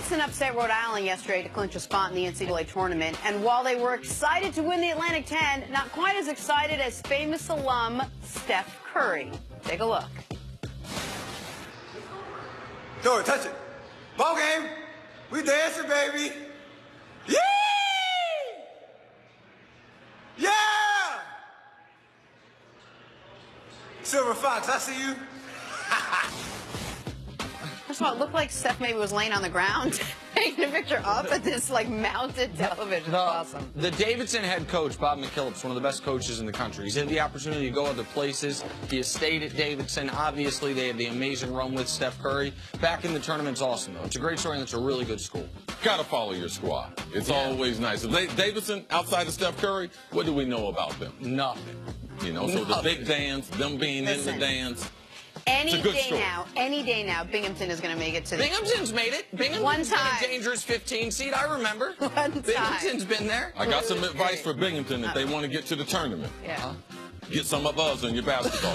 Davidson upset Rhode Island yesterday to clinch a spot in the NCAA tournament. And while they were excited to win the Atlantic 10, not quite as excited as famous alum Steph Curry. Take a look. Throw it, touch it. Ball game. We dancing, baby. Yee! Yeah! Silver Fox, I see you. First of all, it looked like Steph maybe was laying on the ground, taking a picture up at this, like, mounted television. Awesome. The Davidson head coach, Bob McKillop's one of the best coaches in the country. He's had the opportunity to go other places. He has stayed at Davidson. Obviously, they had the amazing run with Steph Curry. Back in the tournament's awesome, though. It's a great story, and it's a really good school. Got to follow your squad. It's always nice. Davidson, outside of Steph Curry, what do we know about them? Nothing. You know, so the big dance, them being in the dance. Any day now, Binghamton is going to make it to the... Binghamton's made it. Binghamton's been a dangerous 15 seed, I remember. Binghamton's been there. I got some advice for Binghamton if they want to get to the tournament. Yeah. Get some of us in your basketball.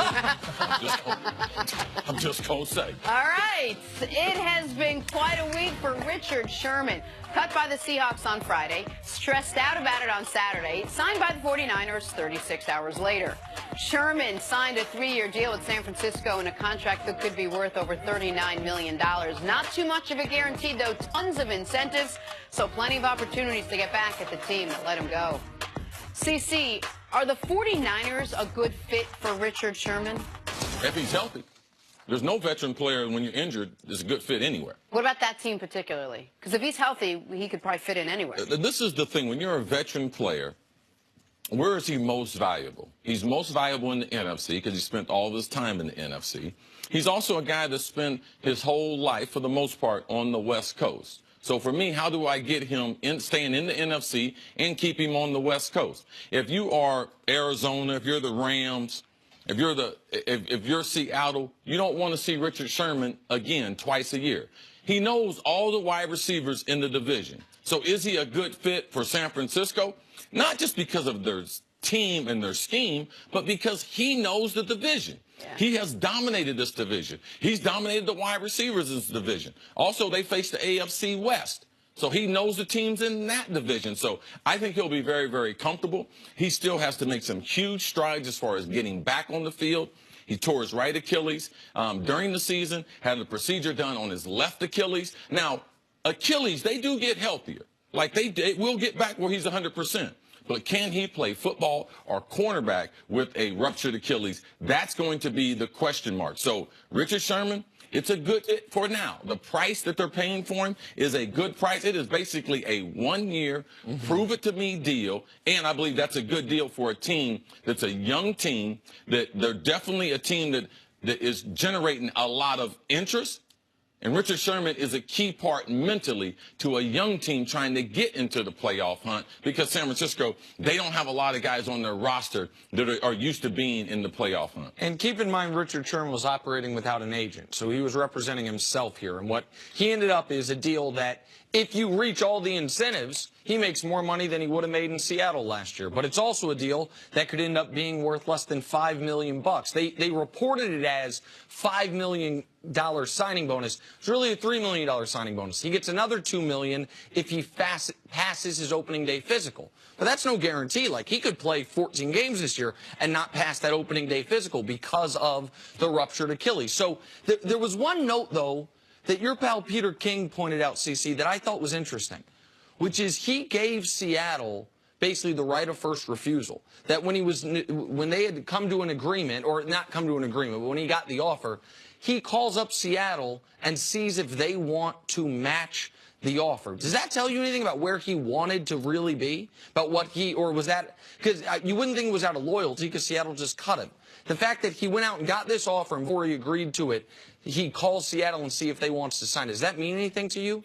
I'm just going to say. All right. It has been quite a week for Richard Sherman. Cut by the Seahawks on Friday, stressed out about it on Saturday, signed by the 49ers 36 hours later. Sherman signed a 3-year deal with San Francisco in a contract that could be worth over $39 million. Not too much of a guarantee, though. Tons of incentives, so plenty of opportunities to get back at the team that let him go. CC, are the 49ers a good fit for Richard Sherman? If he's healthy. There's no veteran player when you're injured that's a good fit anywhere. What about that team particularly? Because if he's healthy, he could probably fit in anywhere. This is the thing. When you're a veteran player, where is he most valuable? He's most valuable in the NFC because he spent all of his time in the NFC. He's also a guy that spent his whole life, for the most part, on the West Coast. So for me, how do I get him staying in the NFC and keep him on the West Coast? If you are Arizona, if you're the Rams, if you're Seattle, you don't want to see Richard Sherman again twice a year. He knows all the wide receivers in the division. So is he a good fit for San Francisco? Not just because of their team and their scheme, but because he knows the division. Yeah. He has dominated this division. He's dominated the wide receivers in this division. Also, they face the AFC West. So he knows the teams in that division. So I think he'll be very, very comfortable. He still has to make some huge strides as far as getting back on the field. He tore his right Achilles during the season, had the procedure done on his left Achilles. Now, Achilles, they do get healthier. Like they will get back where he's 100%. But can he play football or cornerback with a ruptured Achilles? That's going to be the question mark. So Richard Sherman, it's a good fit for now. The price that they're paying for him is a good price. It is basically a 1-year, prove-it-to-me deal, and I believe that's a good deal for a team that's a young team, that they're definitely a team that is generating a lot of interest. And Richard Sherman is a key part mentally to a young team trying to get into the playoff hunt, because San Francisco, they don't have a lot of guys on their roster that are used to being in the playoff hunt. And keep in mind, Richard Sherman was operating without an agent, so he was representing himself here. And what he ended up is a deal that, if you reach all the incentives, he makes more money than he would have made in Seattle last year. But it's also a deal that could end up being worth less than $5 million. They reported it as $5 million signing bonus. It's really a $3 million signing bonus. He gets another $2 million if he passes his opening day physical. But that's no guarantee. Like, he could play 14 games this year and not pass that opening day physical because of the ruptured Achilles. So there was one note, though, that your pal Peter King pointed out, CC, that I thought was interesting, which is he gave Seattle basically the right of first refusal. That when they had come to an agreement, or not come to an agreement, but when he got the offer, he calls up Seattle and sees if they want to match the offer. Does that tell you anything about where he wanted to really be? About what or was that, because you wouldn't think it was out of loyalty because Seattle just cut him. The fact that he went out and got this offer, and before he agreed to it, he calls Seattle and see if they want to sign it. Does that mean anything to you?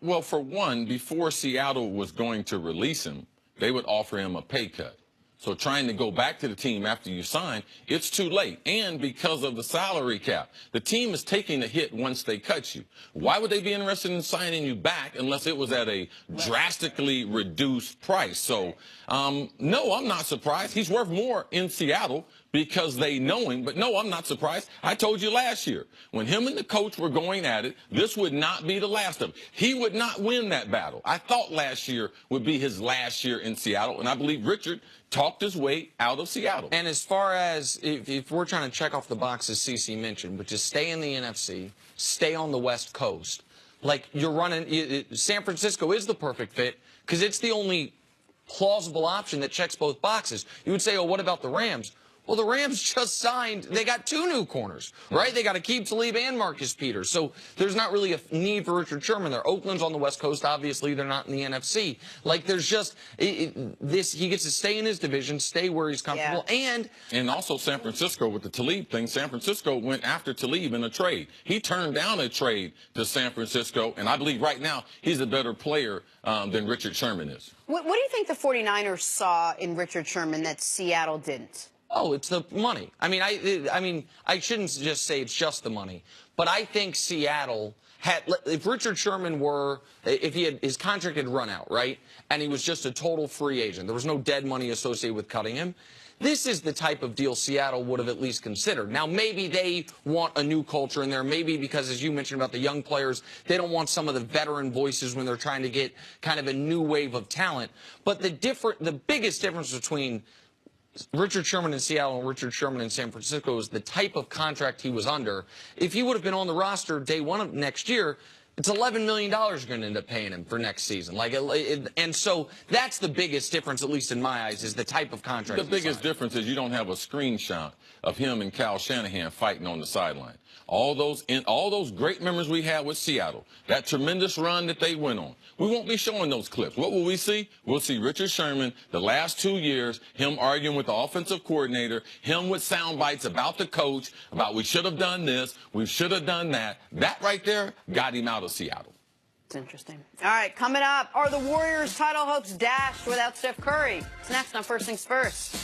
Well, for one, before Seattle was going to release him, they would offer him a pay cut. So trying to go back to the team after you sign, it's too late. And because of the salary cap, the team is taking a hit once they cut you. Why would they be interested in signing you back unless it was at a drastically reduced price? So, no, I'm not surprised. He's worth more in Seattle because they know him. But no, I'm not surprised. I told you last year, when him and the coach were going at it, this would not be the last of them. He would not win that battle. I thought last year would be his last year in Seattle, and I believe Richard talked his way out of Seattle. And as far as if we're trying to check off the boxes CC mentioned, which is stay in the NFC, stay on the West Coast, like you're running, San Francisco is the perfect fit because it's the only plausible option that checks both boxes. You would say, oh, what about the Rams? Well, the Rams just signed, they got 2 new corners, right? They got to keep Talib and Marcus Peters. So there's not really a need for Richard Sherman there. Oakland's on the West Coast. Obviously, they're not in the NFC. Like, there's just, he gets to stay in his division, stay where he's comfortable. Yeah. And also San Francisco with the Talib thing. San Francisco went after Talib in a trade. He turned down a trade to San Francisco, and I believe right now he's a better player than Richard Sherman is. What do you think the 49ers saw in Richard Sherman that Seattle didn't? Oh, it's the money. I mean, I shouldn't just say it's just the money, but I think Seattle had, if Richard Sherman were, if his contract had run out, right, and he was just a total free agent, there was no dead money associated with cutting him, this is the type of deal Seattle would have at least considered. Now, maybe they want a new culture in there, maybe because, as you mentioned about the young players, they don't want some of the veteran voices when they're trying to get kind of a new wave of talent. But the biggest difference between Richard Sherman in Seattle and Richard Sherman in San Francisco is the type of contract he was under. If he would have been on the roster day one of next year, it's $11 million you're going to end up paying him for next season. And so that's the biggest difference, at least in my eyes, is the type of contract. The biggest difference is you don't have a screenshot of him and Kyle Shanahan fighting on the sideline. All those great memories we had with Seattle, that tremendous run that they went on. We won't be showing those clips. What will we see? We'll see Richard Sherman the last 2 years, him arguing with the offensive coordinator, him with sound bites about the coach, about we should have done this, we should have done that. That right there got him out of Seattle. It's interesting. All right, coming up, are the Warriors' title hopes dashed without Steph Curry? It's next on First Things First.